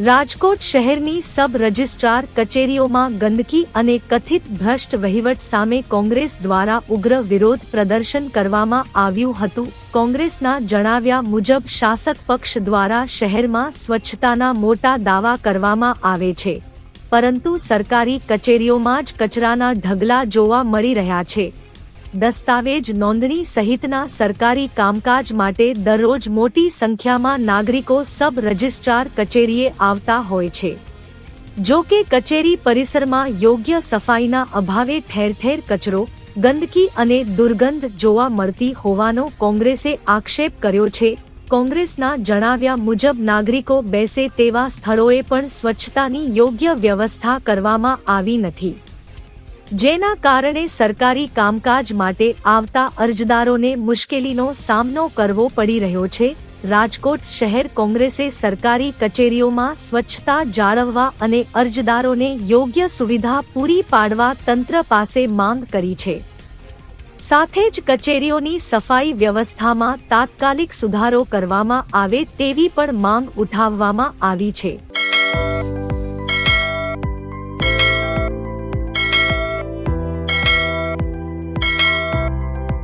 રાજકોટ શહેરની sub registrar કચેરીઓમાં ગંદકી અને કથિત ભ્રષ્ટ વહીવટ સામે કોંગ્રેસ દ્વારા ઉગ્ર વિરોધ પ્રદર્શન કરવામાં આવ્યું હતું। કોંગ્રેસના જણાવ્યા મુજબ શાસક પક્ષ દ્વારા શહેરમાં સ્વચ્છતાના મોટા દાવા કરવામાં આવે છે, પરંતુ સરકારી કચેરીઓમાં જ કચરાના ઢગલા જોવા મળી રહ્યા છે। દસ્તાવેજ નોંધણી સહિતના સરકારી કામકાજ માટે દરરોજ મોટી સંખ્યામાં નાગરિકો સબ રજિસ્ટ્રાર કચેરીએ આવતા હોય છે। જો કે કચેરી પરિસરમાં યોગ્ય સફાઈના અભાવે ઠેર ઠેર કચરો, ગંદકી અને દુર્ગંધ જોવા મળતી હોવાનો કોંગ્રેસે આક્ષેપ કર્યો છે। કોંગ્રેસના જણાવ્યા મુજબ નાગરિકો બેસે તેવા સ્થળોએ પણ સ્વચ્છતાની યોગ્ય વ્યવસ્થા કરવામાં આવી નથી, જેના કારણે સરકારી કામકાજ માટે આવતા અરજદારોને મુશ્કેલીનો સામનો કરવો પડી રહ્યો છે। રાજકોટ શહેર કોંગ્રેસે સરકારી કચેરીઓમાં સ્વચ્છતા જાળવવા અને અરજદારોને યોગ્ય સુવિધા પૂરી પાડવા તંત્ર પાસે માંગ કરી છે। સાથે જ કચેરીઓની સફાઈ વ્યવસ્થામાં તાત્કાલિક સુધારો કરવામાં આવે તેવી પણ માંગ ઉઠાવવામાં આવી છે।